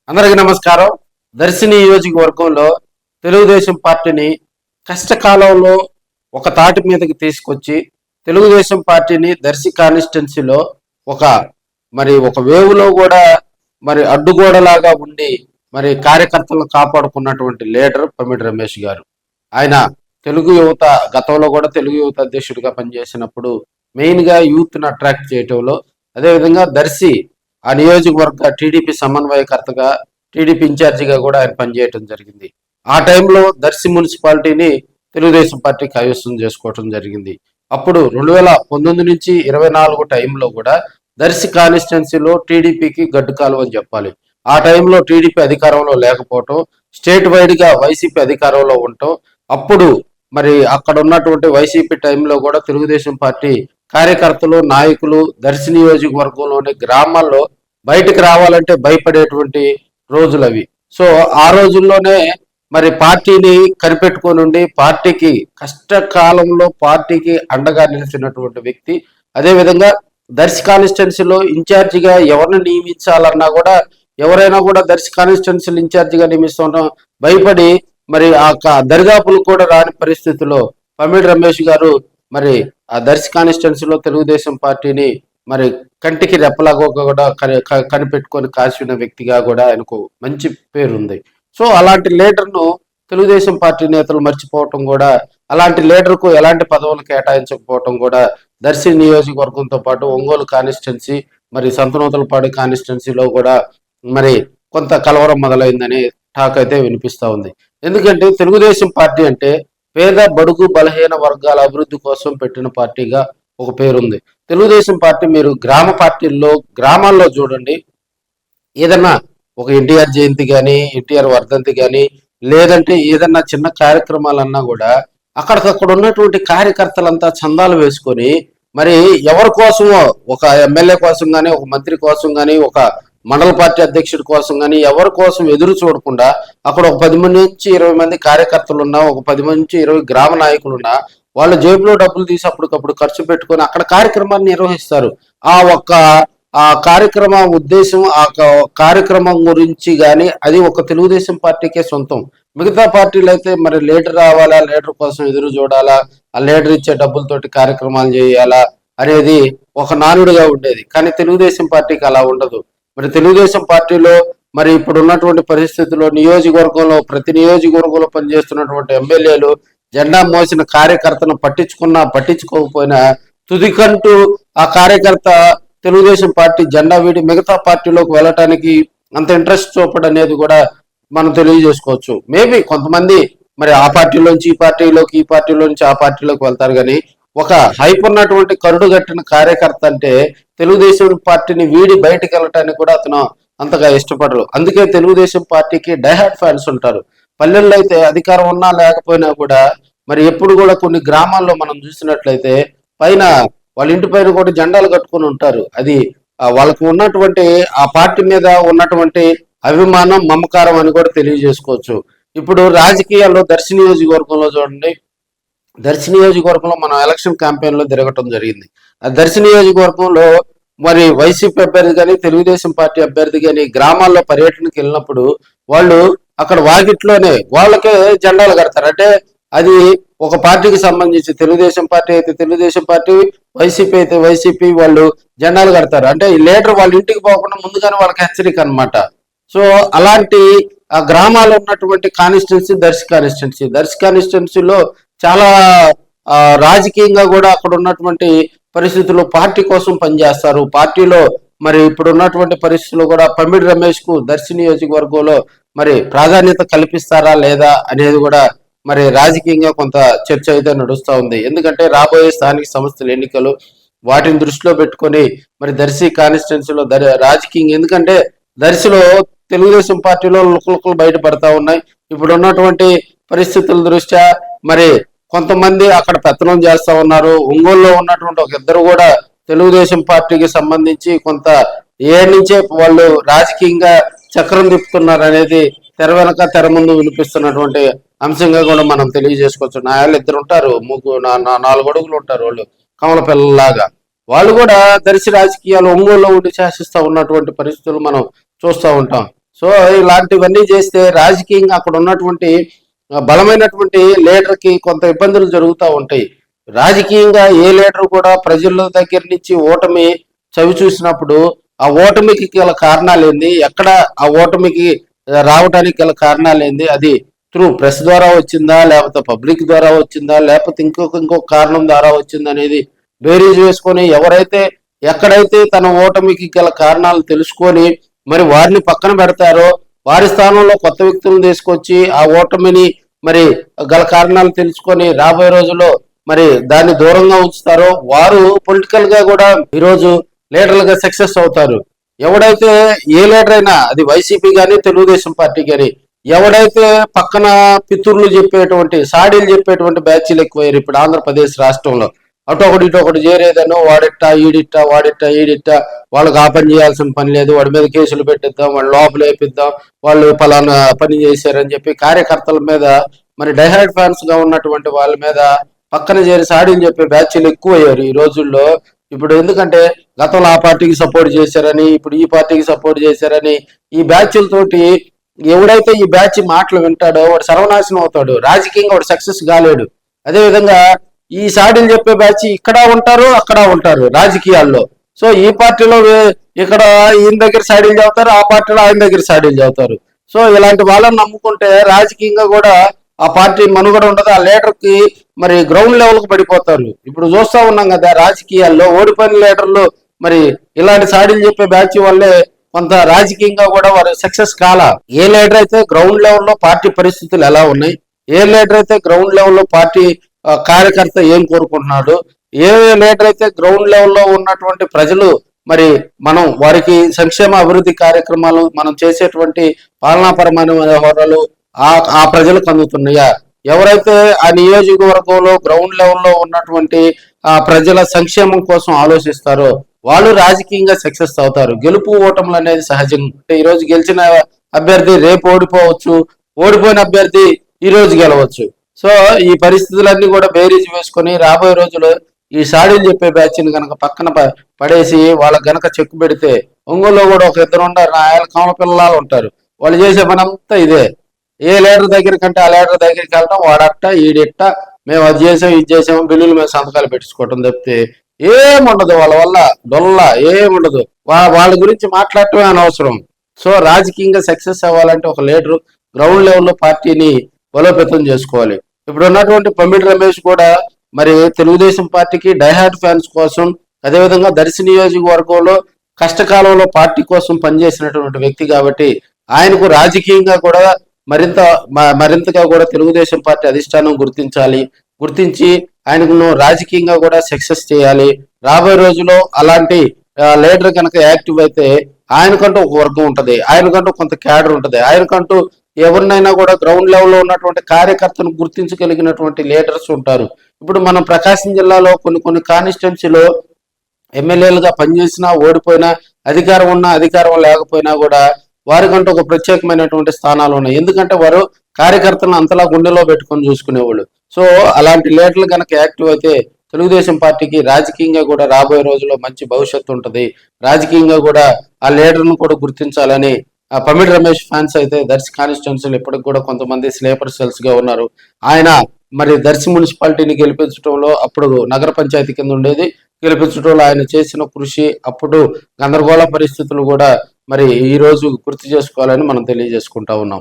అందరికీ నమస్కారం. దర్శి నియోజకవర్గంలో తెలుగుదేశం పార్టీని కష్టకాలంలో ఒక తాటి మీదకి తీసుకొచ్చి తెలుగుదేశం పార్టీని దర్శి కాన్స్టిట్యున్సీలో ఒక ఒక వేవులో కూడా అడ్డుగోడలాగా ఉండి కార్యకర్తలను కాపాడుకున్నటువంటి లీడర్ పమిడి రమేష్ గారు. ఆయన తెలుగు యువత గతంలో కూడా తెలుగు యువత అధ్యక్షుడిగా పనిచేసినప్పుడు మెయిన్గా యూత్ను అట్రాక్ట్ చేయటంలో, అదేవిధంగా దర్శి ఆ నియోజకవర్గ టీడీపీ సమన్వయకర్తగా, టీడీపీ ఇన్ఛార్జిగా కూడా ఆయన పనిచేయటం జరిగింది. ఆ టైంలో దర్శి మున్సిపాలిటీని తెలుగుదేశం పార్టీ కైవసం చేసుకోవటం జరిగింది. అప్పుడు 2019 నుంచి 24 టైంలో కూడా దర్శి కాన్స్టిట్యున్సీలో టీడీపీకి గడ్డు కాలం అని చెప్పాలి. ఆ టైంలో టీడీపీ అధికారంలో లేకపోవటం, స్టేట్ వైడ్గా వైసీపీ అధికారంలో ఉండటం, అప్పుడు అక్కడ ఉన్నటువంటి వైసీపీ టైంలో కూడా తెలుగుదేశం పార్టీ కార్యకర్తలు, నాయకులు దర్శి నియోజకవర్గంలోని గ్రామాల్లో బయటకు రావాలంటే భయపడేటువంటి రోజులు అవి. సో ఆ రోజుల్లోనే పార్టీని కనిపెట్టుకొని ఉండి పార్టీకి కష్టకాలంలో పార్టీకి అండగా నిలిచినటువంటి వ్యక్తి. అదేవిధంగా దర్శి కాన్స్టిట్యున్సీలో ఇన్ఛార్జిగా ఎవరిని నియమించాలన్నా కూడా ఎవరైనా కూడా దర్శి కాన్స్టిట్యున్సీలో ఇన్ఛార్జిగా నియమిస్తుంటాం భయపడి ఆ దరిదాపులు కూడా రాని పరిస్థితిలో పమిడి రమేష్ గారు ఆ దర్శి కాన్స్టిట్యున్సీలో తెలుగుదేశం పార్టీని కంటికి రెప్పలాగా కూడా కనిపెట్టుకొని కాసిన వ్యక్తిగా కూడా ఆయనకు మంచి పేరుంది. సో అలాంటి లీడర్ను తెలుగుదేశం పార్టీ నేతలు మర్చిపోవటం కూడా, అలాంటి లీడర్కు ఎలాంటి పదవులు కేటాయించకపోవటం కూడా దర్శి నియోజకవర్గంతో పాటు ఒంగోలు కాన్స్టిట్యున్సీ, సంతనూతలపాడు కాన్స్టిట్యున్సీలో కూడా కొంత కలవరం మొదలైందని టాక్ అయితే వినిపిస్తా ఉంది. ఎందుకంటే తెలుగుదేశం పార్టీ అంటే పేద బడుగు బలహీన వర్గాల అభివృద్ధి కోసం పెట్టిన పార్టీగా ఒక పేరుంది. తెలుగుదేశం పార్టీ మీరు గ్రామాల్లో చూడండి, ఏదన్నా ఒక ఎన్టీఆర్ జయంతి కానీ, ఎన్టీఆర్ వర్ధంతి కానీ, లేదంటే ఏదన్నా చిన్న కార్యక్రమాలన్నా కూడా అక్కడికక్కడ ఉన్నటువంటి కార్యకర్తలంతా చందాలు వేసుకొని ఎవరి కోసమో, ఒక ఎమ్మెల్యే కోసం కానీ, ఒక మంత్రి కోసం కానీ, ఒక మండల పార్టీ అధ్యక్షుడి కోసం కానీ ఎవరి కోసం ఎదురు చూడకుండా అక్కడ ఒక 10 నుంచి 20 మంది కార్యకర్తలు ఉన్నా, ఒక 10 నుంచి 20 గ్రామ నాయకులు ఉన్నా వాళ్ళ జేబులో డబ్బులు తీసి అప్పటికప్పుడు ఖర్చు పెట్టుకొని అక్కడ కార్యక్రమాన్ని నిర్వహిస్తారు. ఆ కార్యక్రమ ఉద్దేశం, ఆ కార్యక్రమం గురించి కానీ అది ఒక తెలుగుదేశం పార్టీకే సొంతం. మిగతా పార్టీలు అయితే లీడర్ రావాలా, లీడర్ కోసం ఎదురు చూడాలా, ఆ లీడర్ ఇచ్చే డబ్బులతోటి కార్యక్రమాలు చేయాలా అనేది ఒక నానుడిగా ఉండేది. కానీ తెలుగుదేశం పార్టీకి అలా ఉండదు. తెలుగుదేశం పార్టీలో ఇప్పుడు ఉన్నటువంటి పరిస్థితుల్లో నియోజకవర్గంలో ప్రతి నియోజకవర్గంలో పనిచేస్తున్నటువంటి ఎమ్మెల్యేలు జెండా మోసిన కార్యకర్తను పట్టించుకోకపోయినా తుదికంటూ ఆ కార్యకర్త తెలుగుదేశం పార్టీ జెండా వీడి మిగతా పార్టీలోకి వెళ్ళటానికి అంత ఇంట్రెస్ట్ చూపడం అనేది కూడా మనం తెలియజేసుకోవచ్చు. మేబీ కొంతమంది ఆ పార్టీలోంచి ఈ పార్టీలోకి, ఈ పార్టీలోంచి ఆ పార్టీలోకి వెళ్తారు. కానీ ఒక హైప్ ఉన్నటువంటి కరుడు గట్టిన కార్యకర్త అంటే తెలుగుదేశం పార్టీని వీడి బయటకు వెళ్ళటానికి కూడా అతను అంతగా ఇష్టపడరు. అందుకే తెలుగుదేశం పార్టీకి డైహార్డ్ ఫ్యాన్స్ ఉంటారు. పల్లెల్లో అయితే అధికారం ఉన్నా లేకపోయినా కూడా ఎప్పుడు కూడా కొన్ని గ్రామాల్లో మనం చూసినట్లయితే పైన వాళ్ళ ఇంటి పైన కూడా జెండాలు కట్టుకొని ఉంటారు. అది వాళ్ళకు ఉన్నటువంటి ఆ పార్టీ మీద ఉన్నటువంటి అభిమానం, మమకారం అని కూడా తెలియజేసుకోవచ్చు. ఇప్పుడు రాజకీయాల్లో దర్శి నియోజకవర్గంలో చూడండి, దర్శి నియోజకవర్గంలో మనం ఎలక్షన్ క్యాంపెయిన్ లో తిరగటం జరిగింది. ఆ దర్శి నియోజకవర్గంలో వైసీపీ అభ్యర్థి కానీ, తెలుగుదేశం పార్టీ అభ్యర్థి కానీ గ్రామాల్లో పర్యటనకి వెళ్ళినప్పుడు వాళ్ళు అక్కడ వాకిట్లోనే వాళ్ళకే జెండాలు కడతారు. అంటే అది ఒక పార్టీకి సంబంధించి, తెలుగుదేశం పార్టీ అయితే తెలుగుదేశం పార్టీ, వైసీపీ అయితే వైసీపీ వాళ్ళు జెండాలు కడతారు. అంటే ఈ లీడర్ వాళ్ళ ఇంటికి పోకుండా ముందుగానే వాళ్ళకి హెచ్చరిక అనమాట. సో అలాంటి ఆ గ్రామాల్లో ఉన్నటువంటి కాన్స్టిట్యున్సీ దర్శి కాన్స్టిట్యున్సీలో చాలా రాజకీయంగా కూడా అక్కడ ఉన్నటువంటి పరిస్థితుల్లో పార్టీ కోసం పనిచేస్తారు. పార్టీలో ఇప్పుడు ఉన్నటువంటి పరిస్థితుల్లో కూడా పమిడి రమేష్ కు దర్శి నియోజకవర్గంలో ప్రాధాన్యత కల్పిస్తారా లేదా అనేది కూడా రాజకీయంగా కొంత చర్చ అయితే నడుస్తూ ఉంది. ఎందుకంటే రాబోయే స్థానిక సంస్థల ఎన్నికలు వాటిని దృష్టిలో పెట్టుకొని దర్శి కాన్స్టిట్యున్సీలో రాజకీయంగా, ఎందుకంటే దర్శిలో తెలుగుదేశం పార్టీలో లుకలుకలు బయటపడతా ఉన్నాయి. ఇప్పుడు ఉన్నటువంటి పరిస్థితుల దృష్ట్యా కొంతమంది అక్కడ పెత్తనం చేస్తా ఉన్నారు. ఒంగోలులో ఉన్నటువంటి ఒక ఇద్దరు కూడా తెలుగుదేశం పార్టీకి సంబంధించి కొంత నుంచే వాళ్ళు రాజకీయంగా చక్రం తిప్పుతున్నారు అనేది తెర వెనక తెర ముందు వినిపిస్తున్నటువంటి అంశంగా కూడా మనం తెలియజేసుకోవచ్చు. నా వాళ్ళు ఇద్దరు ఉంటారు, 4 అడుగులు ఉంటారు, వాళ్ళు కమల పిల్లలాగా. వాళ్ళు కూడా దర్శి రాజకీయాలు ఒంగోలులో ఉండి శాసిస్తూ ఉన్నటువంటి పరిస్థితులు మనం చూస్తూ ఉంటాం. సో ఇలాంటివన్నీ చేస్తే రాజకీయంగా అక్కడ ఉన్నటువంటి బలమైనటువంటి లీడర్కి కొంత ఇబ్బందులు జరుగుతూ ఉంటాయి. రాజకీయంగా ఏ లీడర్ కూడా ప్రజల దగ్గర నుంచి ఓటమి చవి చూసినప్పుడు ఆ ఓటమికి గల కారణాలు ఏంది, ఎక్కడ ఆ ఓటమికి రావడానికి గల కారణాలు ఏంది, అది త్రూ ప్రెస్ ద్వారా వచ్చిందా, లేకపోతే పబ్లిక్ ద్వారా వచ్చిందా, లేకపోతే ఇంకొక కారణం ద్వారా వచ్చిందా అనేది బేరీజ్ వేసుకొని ఎక్కడైతే తన ఓటమికి గల కారణాలు తెలుసుకొని మరి వారిని పక్కన పెడతారో, వారి స్థానంలో కొత్త వ్యక్తులను తీసుకొచ్చి ఆ ఓటమిని మరి గల కారణాలు తెలుసుకొని రాబోయే రోజుల్లో మరి దాన్ని దూరంగా ఉంచుతారో వారు పొలిటికల్ గా కూడా ఈరోజు లీడర్లుగా సక్సెస్ అవుతారు. ఎవడైతే ఏ లీడర్ అయినా, అది వైసీపీ కానీ తెలుగుదేశం పార్టీ కానీ, ఎవడైతే పక్కన పితూర్లు చెప్పేటువంటి సాడీలు చెప్పేటువంటి బ్యాచ్లు ఎక్కువయ్యారు ఇప్పుడు ఆంధ్రప్రదేశ్ రాష్ట్రంలో. అటు ఒకటి ఇటు ఒకటి చేరేదను, వాడిట్టా ఈడిట్టా వాళ్ళకి ఆ పని చేయాల్సిన పని లేదు, వాడి మీద కేసులు పెట్టిద్దాం, వాళ్ళు లోపల వేపిద్దాం, వాళ్ళు పలానా పని చేశారని చెప్పి కార్యకర్తల మీద మరి డైహార్డ్ ఫ్యాన్స్ గా ఉన్నటువంటి వాళ్ళ మీద పక్కన చేరి సాడీలు చెప్పే బ్యాచ్లు ఎక్కువయ్యారు ఈ రోజుల్లో. ఇప్పుడు ఎందుకంటే గతంలో ఆ పార్టీకి సపోర్ట్ చేశారని, ఇప్పుడు ఈ పార్టీకి సపోర్ట్ చేశారని ఈ బ్యాచ్లతోటి ఎవడైతే ఈ బ్యాచ్ మాటలు వింటాడో వాడు సర్వనాశనం అవుతాడు, రాజకీయంగా వాడు సక్సెస్ కాలేడు. అదేవిధంగా ఈ సాడీలు చెప్పే బ్యాచ్ ఇక్కడ ఉంటారు, అక్కడ ఉంటారు రాజకీయాల్లో. సో ఈ పార్టీలో ఇక్కడ ఈయన దగ్గర సాడీలు చదువుతారు, ఆ పార్టీలో ఆయన దగ్గర సాడీలు చదువుతారు. సో ఇలాంటి వాళ్ళని నమ్ముకుంటే రాజకీయంగా కూడా ఆ పార్టీ మనుగడ ఉండదు, ఆ లీడర్కి మరి గ్రౌండ్ లెవెల్ కు పడిపోతారు. ఇప్పుడు చూస్తా ఉన్నాం కదా రాజకీయాల్లో ఓడిపోయిన లీడర్లు మరి ఇలాంటి సాడీలు చెప్పే బ్యాచ్ వల్లే కొంత రాజకీయంగా కూడా వారు సక్సెస్ కాల. ఏ లీడర్ అయితే గ్రౌండ్ లెవెల్లో పార్టీ పరిస్థితులు ఎలా ఉన్నాయి, ఏ లీడర్ అయితే గ్రౌండ్ లెవెల్లో పార్టీ కార్యకర్త ఏం కోరుకుంటున్నాడు, ఏ లీడర్ అయితే గ్రౌండ్ లెవెల్లో ఉన్నటువంటి ప్రజలు మరి మనం వారికి సంక్షేమ అభివృద్ధి కార్యక్రమాలు మనం చేసేటువంటి పాలనాపరమైన వ్యవహారాలు ఆ ప్రజలకు అందుతున్నాయా, ఎవరైతే ఆ నియోజకవర్గంలో గ్రౌండ్ లెవెల్లో ఉన్నటువంటి ఆ ప్రజల సంక్షేమం కోసం ఆలోచిస్తారో వాళ్ళు రాజకీయంగా సక్సెస్ అవుతారు. గెలుపు ఓటములు అనేది సహజం. ఈ రోజు గెలిచిన అభ్యర్థి రేపు ఓడిపోవచ్చు, ఓడిపోయిన అభ్యర్థి ఈ రోజు గెలవచ్చు. సో ఈ పరిస్థితులన్నీ కూడా బేరీజ్ వేసుకొని రాబోయే రోజులు ఈ సాడీలు చెప్పే బ్యాచ్ని కనుక పక్కన పడేసి వాళ్ళకి గనక చెక్కు పెడితే, ఒంగోలులో కూడా ఒక ఇద్దరు ఉంటారు, ఆయన కమల పిల్లలు ఉంటారు, వాళ్ళు చేసే పని అంతా ఇదే. ఏ లీడర్ దగ్గర కంటే ఆ లీడర్ దగ్గరికి వెళ్ళడం, వాడట్ట ఈడిట్ట మేము అది చేసాం ఇది చేసాము బిల్లులు మేము సంతకాలు పెట్టించుకోవటం తప్పితే ఏముండదు. వాళ్ళ వల్ల డొల్ల ఏముండదు. వాళ్ళ గురించి మాట్లాడటమే అనవసరం. సో రాజకీయంగా సక్సెస్ అవ్వాలంటే ఒక లీడర్ గ్రౌండ్ లెవెల్లో పార్టీని బలోపేతం చేసుకోవాలి. ఇప్పుడు ఉన్నటువంటి పమ్మిడి రమేష్ కూడా మరి తెలుగుదేశం పార్టీకి డైహార్డ్ ఫ్యాన్స్ కోసం, అదేవిధంగా దర్శి నియోజకవర్గంలో కష్టకాలంలో పార్టీ కోసం పనిచేసినటువంటి వ్యక్తి కాబట్టి ఆయనకు రాజకీయంగా కూడా మరింతగా కూడా తెలుగుదేశం పార్టీ అధిష్టానం గుర్తించి ఆయనకు రాజకీయంగా కూడా సక్సెస్ చేయాలి. రాబోయే రోజుల్లో అలాంటి లీడర్ కనుక యాక్టివ్ అయితే ఆయనకంటూ ఒక వర్గం ఉంటది, ఆయనకంటూ కొంత క్యాడర్ ఉంటది, ఆయనకంటూ ఎవరినైనా కూడా గ్రౌండ్ లెవెల్లో ఉన్నటువంటి కార్యకర్తను గుర్తించగలిగినటువంటి లీడర్స్ ఉంటారు. ఇప్పుడు మనం ప్రకాశం జిల్లాలో కొన్ని కాన్స్టిట్యున్సీలో ఎమ్మెల్యేలుగా పనిచేసినా ఓడిపోయినా, అధికారం ఉన్నా అధికారం లేకపోయినా కూడా వారికంటూ ఒక ప్రత్యేకమైనటువంటి స్థానాలు ఉన్నాయి. ఎందుకంటే వారు కార్యకర్తలను అంతలా గుండెలో పెట్టుకొని చూసుకునేవాళ్ళు. సో అలాంటి లీడర్లు కనుక యాక్టివ్ అయితే తెలుగుదేశం పార్టీకి రాజకీయంగా కూడా రాబోయే రోజుల్లో మంచి భవిష్యత్తు ఉంటుంది. రాజకీయంగా కూడా ఆ లీడర్ను కూడా గుర్తించాలని పమిడి రమేష్ ఫ్యాన్స్ అయితే దర్శి కాన్స్టిట్యున్సీలు ఇప్పటికి కూడా కొంతమంది స్లీపర్ సెల్స్ గా ఉన్నారు. ఆయన మరి దర్శి మున్సిపాలిటీని గెలిపించడంలో, అప్పుడు నగర పంచాయతీ కింద ఉండేది, గెలిపించడంలో ఆయన చేసిన కృషి, అప్పుడు గందరగోళ పరిస్థితులు కూడా మరి ఈ రోజు గుర్తు చేసుకోవాలని మనం తెలియజేసుకుంటా ఉన్నాం.